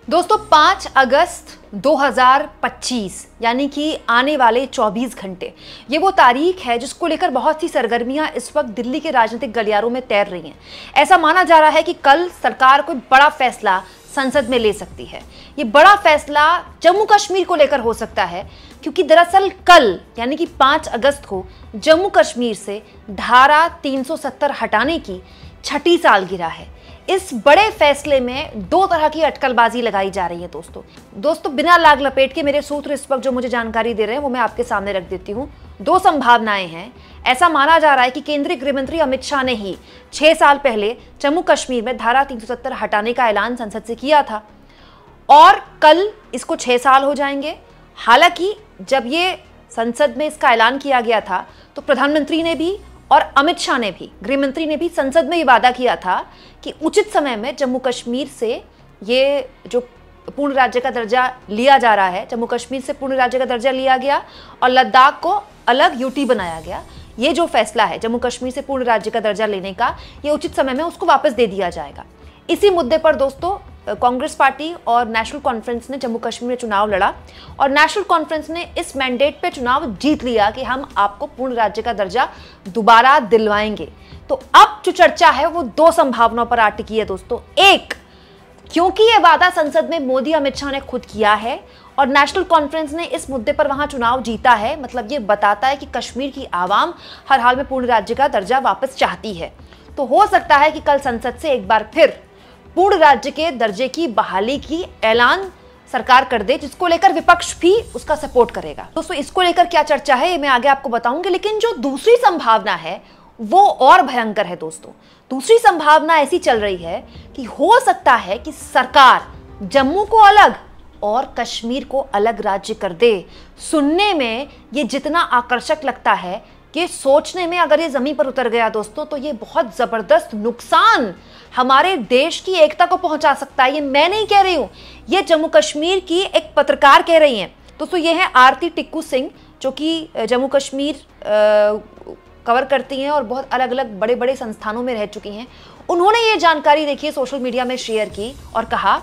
दोस्तों 5 अगस्त 2025 यानी कि आने वाले 24 घंटे ये वो तारीख है जिसको लेकर बहुत सी सरगर्मियां इस वक्त दिल्ली के राजनीतिक गलियारों में तैर रही हैं। ऐसा माना जा रहा है कि कल सरकार कोई बड़ा फैसला संसद में ले सकती है। ये बड़ा फैसला जम्मू कश्मीर को लेकर हो सकता है क्योंकि दरअसल कल यानी कि 5 अगस्त को जम्मू कश्मीर से धारा 370 हटाने की 6ठी सालगिरह है। इस बड़े फैसले में दो तरह की अटकलबाजी लगाई जा रही है। दोस्तों बिना लाग लपेट के मेरे सूत्र इस वक्त जो मुझे जानकारी दे रहे हैं वो मैं आपके सामने रख देती हूँ। दो संभावनाएं हैं। ऐसा माना जा रहा है कि केंद्रीय गृह मंत्री अमित शाह ने ही 6 साल पहले जम्मू कश्मीर में धारा 370 हटाने का ऐलान संसद से किया था और कल इसको 6 साल हो जाएंगे। हालांकि जब ये संसद में इसका ऐलान किया गया था तो प्रधानमंत्री ने भी और अमित शाह ने भी, गृह मंत्री ने भी संसद में ये वादा किया था कि उचित समय में जम्मू कश्मीर से ये जो पूर्ण राज्य का दर्जा लिया जा रहा है, जम्मू कश्मीर से पूर्ण राज्य का दर्जा लिया गया और लद्दाख को अलग यूटी बनाया गया। ये जो फैसला है जम्मू कश्मीर से पूर्ण राज्य का दर्जा लेने का, ये उचित समय में उसको वापस दे दिया जाएगा। इसी मुद्दे पर दोस्तों कांग्रेस पार्टी और नेशनल कॉन्फ्रेंस ने जम्मू कश्मीर में चुनाव लड़ा और नेशनल कॉन्फ्रेंस ने इस मैंडेट पे चुनाव जीत लिया कि हम आपको पूर्ण राज्य का दर्जा दोबारा दिलवाएंगे। तो अब जो चर्चा है वो दो संभावनाओं पर अटकी है दोस्तों। एक, क्योंकि ये वादा संसद में मोदी अमित शाह ने खुद किया है और नेशनल कॉन्फ्रेंस ने इस मुद्दे पर वहां चुनाव जीता है, मतलब ये बताता है कि कश्मीर की आवाम हर हाल में पूर्ण राज्य का दर्जा वापस चाहती है। तो हो सकता है कि कल संसद से एक बार फिर पूर्ण राज्य के दर्जे की बहाली की ऐलान सरकार कर दे, जिसको लेकर विपक्ष भी उसका सपोर्ट करेगा। दोस्तों इसको लेकर क्या चर्चा है ये मैं आगे आपको बताऊंगी, लेकिन जो दूसरी संभावना है वो और भयंकर है दोस्तों। दूसरी संभावना ऐसी चल रही है कि हो सकता है कि सरकार जम्मू को अलग और कश्मीर को अलग राज्य कर दे। सुनने में ये जितना आकर्षक लगता है कि सोचने में अगर ये जमीन पर उतर गया दोस्तों तो ये बहुत जबरदस्त नुकसान हमारे देश की एकता को पहुंचा सकता है। ये मैं नहीं कह रही हूं, ये जम्मू कश्मीर की एक पत्रकार कह रही हैं। दोस्तों ये है आरती टिक्कू सिंह जो कि जम्मू कश्मीर कवर करती हैं और बहुत अलग अलग बड़े बड़े संस्थानों में रह चुकी हैं। उन्होंने ये जानकारी देखिए सोशल मीडिया में शेयर की और कहा,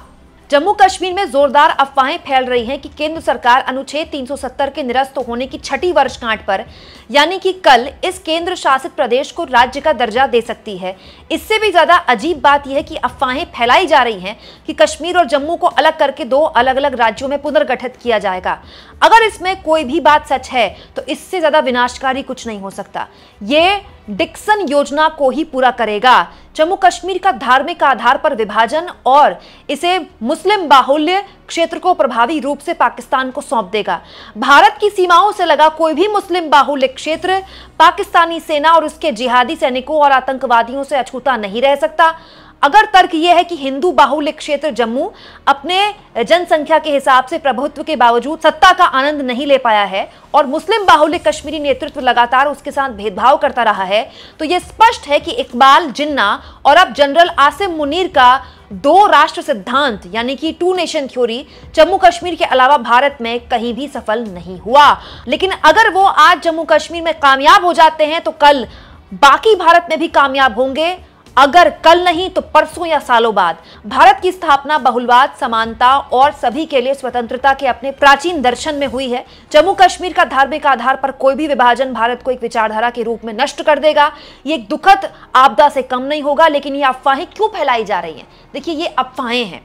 जम्मू कश्मीर में जोरदार अफवाहें फैल रही हैं कि केंद्र सरकार अनुच्छेद 370 के निरस्त होने की 6ठी वर्षगांठ पर यानी कि कल इस केंद्र शासित प्रदेश को राज्य का दर्जा दे सकती है। इससे भी ज्यादा अजीब बात यह है कि अफवाहें फैलाई जा रही हैं कि कश्मीर और जम्मू को अलग करके 2 अलग अलग राज्यों में पुनर्गठित किया जाएगा। अगर इसमें कोई भी बात सच है तो इससे ज्यादा विनाशकारी कुछ नहीं हो सकता। ये डिक्सन योजना को ही पूरा करेगा। जम्मू कश्मीर का धार्मिक आधार पर विभाजन और इसे मुस्लिम बाहुल्य क्षेत्र को प्रभावी रूप से पाकिस्तान को सौंप देगा। भारत की सीमाओं से लगा कोई भी मुस्लिम बाहुल्य क्षेत्र पाकिस्तानी सेना और उसके जिहादी सैनिकों और आतंकवादियों से अछूता नहीं रह सकता। अगर तर्क यह है कि हिंदू बाहुल्य क्षेत्र जम्मू अपने जनसंख्या के हिसाब से प्रभुत्व के बावजूद सत्ता का आनंद नहीं ले पाया है और मुस्लिम बाहुल्य कश्मीरी नेतृत्व लगातार उसके साथ भेदभाव करता रहा है, तो यह स्पष्ट है कि इकबाल जिन्ना और अब जनरल आसिम मुनीर का 2 राष्ट्र सिद्धांत यानी कि 2 नेशन थ्योरी जम्मू कश्मीर के अलावा भारत में कहीं भी सफल नहीं हुआ। लेकिन अगर वो आज जम्मू कश्मीर में कामयाब हो जाते हैं तो कल बाकी भारत में भी कामयाब होंगे। अगर कल नहीं तो परसों या सालों बाद। भारत की स्थापना बहुलवाद, समानता और सभी के लिए स्वतंत्रता के अपने प्राचीन दर्शन में हुई है। जम्मू कश्मीर का धार्मिक आधार पर कोई भी विभाजन भारत को एक विचारधारा के रूप में नष्ट कर देगा। ये एक दुखद आपदा से कम नहीं होगा। लेकिन ये अफवाहें क्यों फैलाई जा रही हैं? देखिए ये अफवाहें हैं,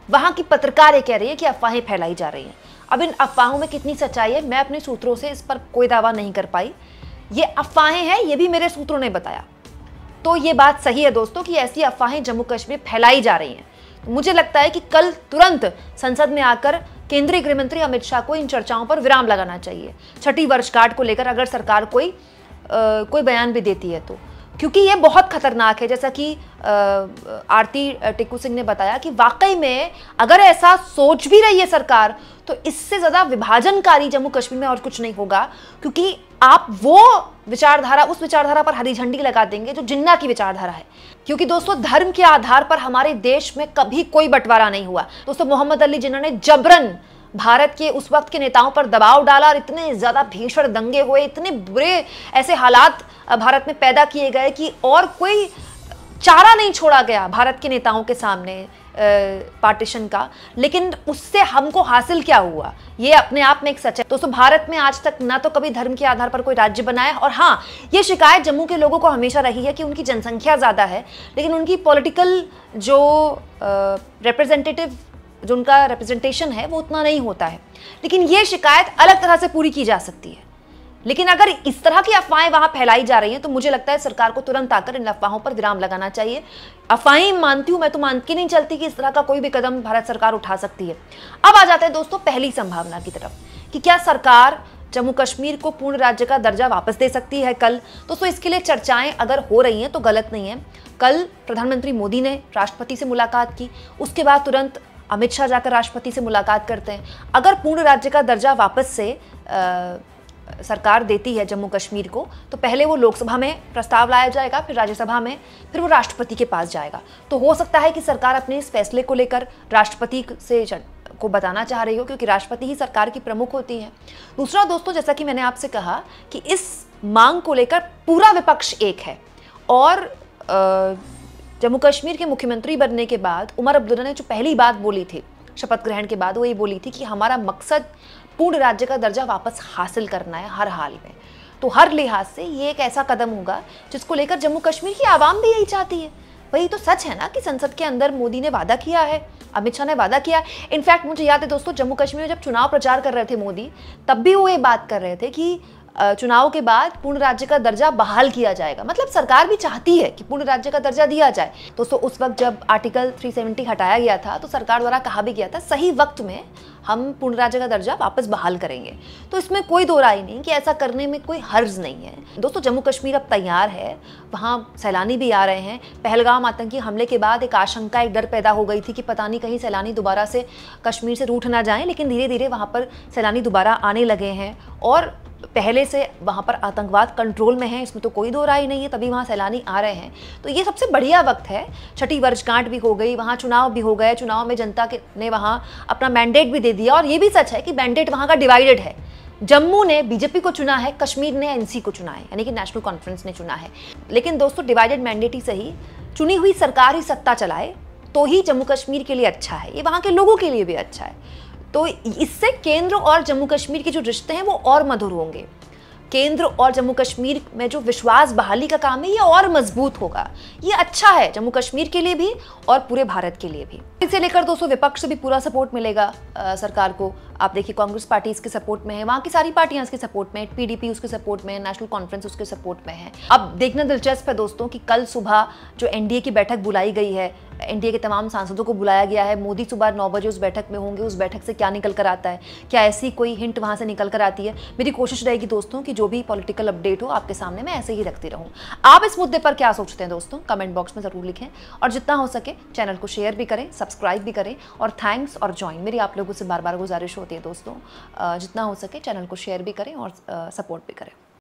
वहां की पत्रकार ये कह रही है कि अफवाहें फैलाई जा रही हैं। अब इन अफवाहों में कितनी सच्चाई है मैं अपने सूत्रों से इस पर कोई दावा नहीं कर पाई। ये अफवाहें हैं, ये भी मेरे सूत्रों ने बताया। तो ये बात सही है दोस्तों कि ऐसी अफवाहें जम्मू कश्मीर फैलाई जा रही हैं। तो मुझे लगता है कि कल तुरंत संसद में आकर केंद्रीय गृह मंत्री अमित शाह को इन चर्चाओं पर विराम लगाना चाहिए। 6ठी वर्षगांठ को लेकर अगर सरकार कोई बयान भी देती है तो, क्योंकि ये बहुत खतरनाक है। जैसा कि आरती टिक्कू सिंह ने बताया कि वाकई में अगर ऐसा सोच भी रही है सरकार तो इससे ज्यादा विभाजनकारी जम्मू कश्मीर में और कुछ नहीं होगा, क्योंकि आप वो विचारधारा, उस विचारधारा पर हरी झंडी लगा देंगे जो जिन्ना की विचारधारा है। क्योंकि दोस्तों धर्म के आधार पर हमारे देश में कभी कोई बंटवारा नहीं हुआ। दोस्तों मोहम्मद अली जिन्ना ने जबरन भारत के उस वक्त के नेताओं पर दबाव डाला और इतने ज्यादा भीषण दंगे हुए, इतने बुरे ऐसे हालात भारत में पैदा किए गए कि और कोई चारा नहीं छोड़ा गया भारत के नेताओं के सामने पार्टीशन का, लेकिन उससे हमको हासिल क्या हुआ ये अपने आप में एक सच है। दोस्तों, भारत में आज तक ना तो कभी धर्म के आधार पर कोई राज्य बना है, और हाँ, ये शिकायत जम्मू के लोगों को हमेशा रही है कि उनकी जनसंख्या ज़्यादा है लेकिन उनकी पॉलिटिकल जो रिप्रेजेंटेटिव जो उनका रिप्रेजेंटेशन है वो उतना नहीं होता है। लेकिन ये शिकायत अलग तरह से पूरी की जा सकती है। लेकिन अगर इस तरह की अफवाहें वहां फैलाई जा रही हैं तो मुझे लगता है सरकार को तुरंत आकर इन अफवाहों पर विराम लगाना चाहिए। अफवाहें मानती हूं, मैं तो मान के नहीं चलती कि इस तरह का कोई भी कदम भारत सरकार उठा सकती है। अब आ जाते हैं दोस्तों पहली संभावना की तरफ कि क्या सरकार जम्मू कश्मीर को पूर्ण राज्य का दर्जा वापस दे सकती है कल। दोस्तों, इसके लिए चर्चाएं अगर हो रही हैं तो गलत नहीं है। कल प्रधानमंत्री मोदी ने राष्ट्रपति से मुलाकात की, उसके बाद तुरंत अमित शाह जाकर राष्ट्रपति से मुलाकात करते हैं। अगर पूर्ण राज्य का दर्जा वापस से सरकार देती है जम्मू कश्मीर को, तो पहले वो लोकसभा में प्रस्ताव लाया जाएगा, फिर राज्यसभा में, फिर वो राष्ट्रपति के पास जाएगा। तो हो सकता है कि सरकार अपने इस फैसले को लेकर राष्ट्रपति से को बताना चाह रही हो, क्योंकि राष्ट्रपति ही सरकार की प्रमुख होती हैं। दूसरा दोस्तों, जैसा कि मैंने आपसे कहा कि इस मांग को लेकर पूरा विपक्ष एक है, और जम्मू कश्मीर के मुख्यमंत्री बनने के बाद उमर अब्दुल्ला ने जो पहली बात बोली थी शपथ ग्रहण के बाद, वो ये बोली थी कि हमारा मकसद पूर्ण राज्य का दर्जा वापस हासिल करना है हर हाल में। तो हर लिहाज से ये एक ऐसा कदम होगा जिसको लेकर जम्मू कश्मीर की आवाम भी यही चाहती है। वही तो सच है ना कि संसद के अंदर मोदी ने वादा किया है, अमित शाह ने वादा किया। इनफैक्ट मुझे याद है दोस्तों, जम्मू कश्मीर में जब चुनाव प्रचार कर रहे थे मोदी, तब भी वो ये बात कर रहे थे कि चुनाव के बाद पूर्ण राज्य का दर्जा बहाल किया जाएगा। मतलब सरकार भी चाहती है कि पूर्ण राज्य का दर्जा दिया जाए। दोस्तों, उस वक्त जब आर्टिकल 370 हटाया गया था तो सरकार द्वारा कहा भी गया था सही वक्त में हम पूर्ण राज्य का दर्जा वापस बहाल करेंगे। तो इसमें कोई दो राय नहीं कि ऐसा करने में कोई हर्ज नहीं है। दोस्तों, जम्मू कश्मीर अब तैयार है, वहाँ सैलानी भी आ रहे हैं। पहलगाम आतंकी हमले के बाद एक आशंका, एक डर पैदा हो गई थी कि पता नहीं कहीं सैलानी दोबारा से कश्मीर से रूठ ना जाएं, लेकिन धीरे धीरे वहाँ पर सैलानी दोबारा आने लगे हैं और पहले से वहाँ पर आतंकवाद कंट्रोल में है, इसमें तो कोई दो राय नहीं है, तभी वहाँ सैलानी आ रहे हैं। तो ये सबसे बढ़िया वक्त है। छठी वर्षगांठ भी हो गई, वहाँ चुनाव भी हो गए, चुनाव में जनता ने वहाँ अपना मैंडेट भी दे दिया। और ये भी सच है कि मैंडेट वहाँ का डिवाइडेड है। जम्मू ने बीजेपी को चुना है, कश्मीर ने एनसी को चुना है, यानी कि नेशनल कॉन्फ्रेंस ने चुना है। लेकिन दोस्तों, डिवाइडेड मैंडेट ही सही, चुनी हुई सरकार ही सत्ता चलाए तो ही जम्मू कश्मीर के लिए अच्छा है, ये वहाँ के लोगों के लिए भी अच्छा है। तो इससे केंद्र और जम्मू कश्मीर के जो रिश्ते हैं वो और मधुर होंगे। केंद्र और जम्मू कश्मीर में जो विश्वास बहाली का काम है ये और मजबूत होगा। ये अच्छा है जम्मू कश्मीर के लिए भी और पूरे भारत के लिए भी। इसे लेकर दोस्तों विपक्ष से भी पूरा सपोर्ट मिलेगा सरकार को। आप देखिए, कांग्रेस पार्टी इसके सपोर्ट में है, वहाँ की सारी पार्टियां इसके सपोर्ट में, पीडीपी उसके सपोर्ट में है, नेशनल कॉन्फ्रेंस उसके सपोर्ट में है। अब देखना दिलचस्प है दोस्तों कि कल सुबह जो एनडीए की बैठक बुलाई गई है, एनडीए के तमाम सांसदों को बुलाया गया है। मोदी सुबह 9 बजे उस बैठक में होंगे। उस बैठक से क्या निकल कर आता है, क्या ऐसी कोई हिंट वहाँ से निकल कर आती है। मेरी कोशिश रहेगी दोस्तों कि जो भी पॉलिटिकल अपडेट हो आपके सामने मैं ऐसे ही रखती रहूँ। आप इस मुद्दे पर क्या सोचते हैं दोस्तों, कमेंट बॉक्स में ज़रूर लिखें, और जितना हो सके चैनल को शेयर भी करें, सब्सक्राइब भी करें। और थैंक्स और ज्वाइन, मेरी आप लोगों से बार बार गुजारिश होती है दोस्तों, जितना हो सके चैनल को शेयर भी करें और सपोर्ट भी करें।